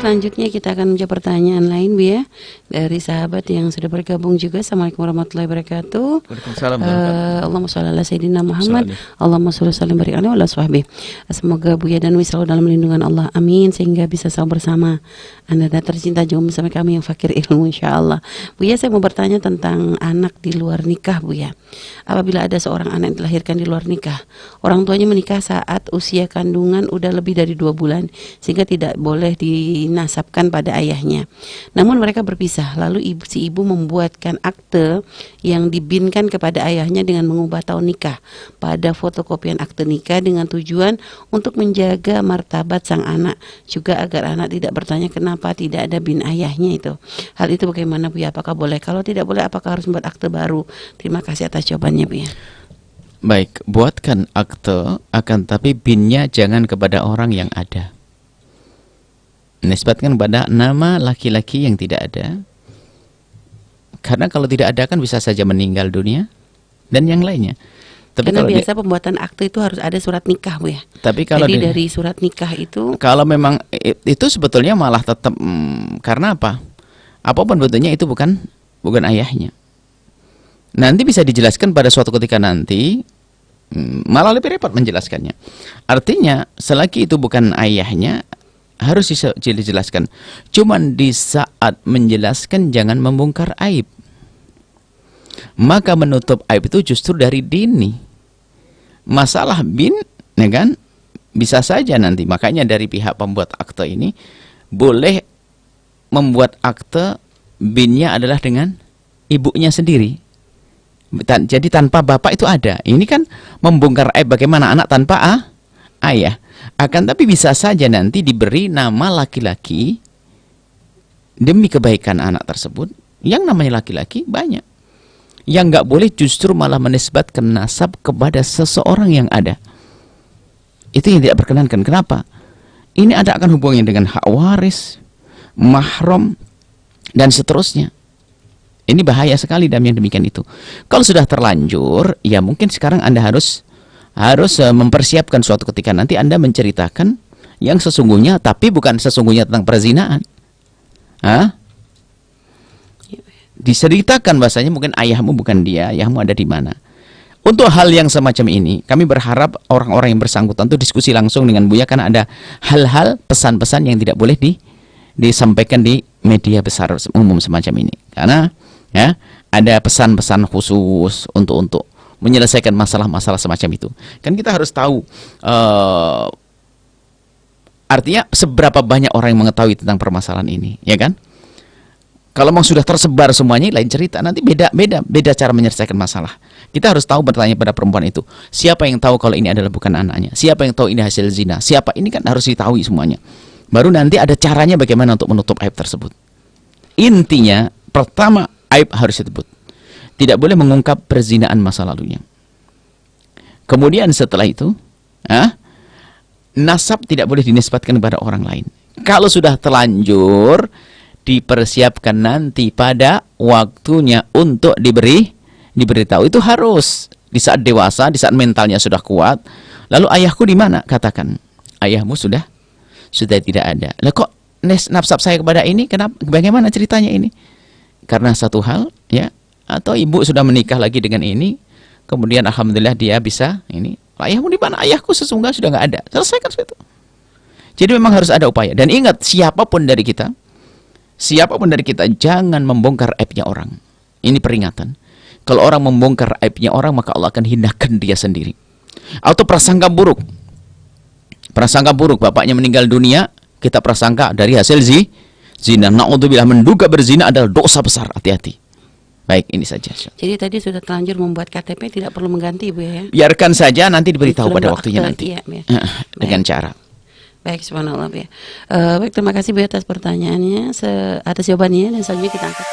selanjutnya kita akan menjawab pertanyaan lain, Bu ya, dari sahabat yang sudah bergabung juga. Assalamualaikum warahmatullahi wabarakatuh. Waalaikumsalam. Allahumma sholli ala sayyidina Muhammad. Allahumma sholli salim barik alaihi wa ala sahbihi. Semoga Buya dan Wi selalu dalam lindungan Allah. Amin. Sehingga bisa selalu bersama Anda dan tercinta juga bersama kami yang fakir ilmu, insyaallah. Buya, saya mau bertanya tentang anak di luar nikah, Buya. Apabila ada seorang anak yang dilahirkan di luar nikah, orang tuanya menikah saat usia kandungan udah lebih dari 2 bulan, sehingga tidak boleh dinasabkan pada ayahnya. Namun mereka berpisah, lalu si ibu membuatkan akte yang dibinkan kepada ayahnya dengan mengubah tahun nikah pada fotokopian akte nikah dengan tujuan untuk menjaga martabat sang anak, juga agar anak tidak bertanya kenapa tidak ada bin ayahnya itu. Hal itu bagaimana, Bu ya? Apakah boleh? Kalau tidak boleh, apakah harus membuat akte baru? Terima kasih atas jawabannya, Bu ya. Baik, buatkan akte, akan tapi binnya jangan kepada orang yang ada. Nisbatkan pada nama laki-laki yang tidak ada. Karena kalau tidak ada kan bisa saja meninggal dunia dan yang lainnya. Tapi karena kalau biasa pembuatan akte itu harus ada surat nikah, Bu ya. Tapi kalau jadi dari surat nikah itu, kalau memang itu sebetulnya malah tetap karena apa? Apapun bentuknya itu bukan ayahnya. Nanti bisa dijelaskan pada suatu ketika nanti, malah lebih repot menjelaskannya. Artinya selagi itu bukan ayahnya harus dijelaskan. Cuman di saat menjelaskan jangan membongkar aib. Maka menutup aib itu justru dari dini. Masalah bin, ya kan? Bisa saja nanti. Makanya dari pihak pembuat akte ini boleh membuat akte binnya adalah dengan ibunya sendiri. Jadi tanpa bapak itu ada. Ini kan membongkar aib bagaimana anak tanpa ayah. Akan tapi bisa saja nanti diberi nama laki-laki demi kebaikan anak tersebut. Yang namanya laki-laki banyak. Yang nggak boleh justru malah menisbatkan nasab kepada seseorang yang ada. Itu yang tidak berkenankan. Kenapa? Ini ada akan hubungannya dengan hak waris, mahram, dan seterusnya. Ini bahaya sekali dalam yang demikian itu. Kalau sudah terlanjur, ya mungkin sekarang Anda harus mempersiapkan suatu ketika nanti Anda menceritakan yang sesungguhnya, tapi bukan sesungguhnya tentang perzinaan. Diceritakan bahasanya mungkin ayahmu bukan dia, ayahmu ada di mana. Untuk hal yang semacam ini, kami berharap orang-orang yang bersangkutan itu diskusi langsung dengan Buya, karena ada hal-hal pesan-pesan yang tidak boleh disampaikan di media besar umum semacam ini. Karena ya ada pesan-pesan khusus untuk menyelesaikan masalah-masalah semacam itu. Kan kita harus tahu artinya seberapa banyak orang yang mengetahui tentang permasalahan ini, ya kan? Kalau memang sudah tersebar semuanya lain cerita, nanti beda cara menyelesaikan masalah. Kita harus tahu, bertanya pada perempuan itu, siapa yang tahu kalau ini adalah bukan anaknya? Siapa yang tahu ini hasil zina? Siapa? Ini kan harus diketahui semuanya. Baru nanti ada caranya bagaimana untuk menutup aib tersebut. Intinya pertama, aib harus disebut. Tidak boleh mengungkap perzinaan masa lalunya. Kemudian setelah itu, nasab tidak boleh dinisbatkan kepada orang lain. Kalau sudah terlanjur, dipersiapkan nanti pada waktunya untuk diberitahu. Itu harus di saat dewasa, di saat mentalnya sudah kuat. Lalu ayahku di mana? Katakan, ayahmu sudah tidak ada. Lah kok nasab saya kepada ini? Kenapa? Bagaimana ceritanya ini? Karena satu hal, ya, atau ibu sudah menikah lagi dengan ini, kemudian alhamdulillah dia bisa ini. Ayahmu di mana? Ayahku sesungguhnya sudah nggak ada. Selesaikan itu. Jadi memang harus ada upaya. Dan ingat, siapapun dari kita jangan membongkar aibnya orang. Ini peringatan. Kalau orang membongkar aibnya orang, maka Allah akan hinakan dia sendiri. Atau prasangka buruk. Prasangka buruk, bapaknya meninggal dunia, kita prasangka dari hasil zina. Na'udzubillah, menduga berzina adalah dosa besar. Hati-hati. Baik, ini saja. Jadi tadi sudah terlanjur membuat KTP, tidak perlu mengganti, Bu ya. Biarkan saja, nanti diberitahu pada waktunya nanti. Iya, ya. Dengan cara. Baik, subhanallah, Bu ya. Baik, terima kasih Bu atas pertanyaannya, atas jawabannya, dan selanjutnya kita angkat.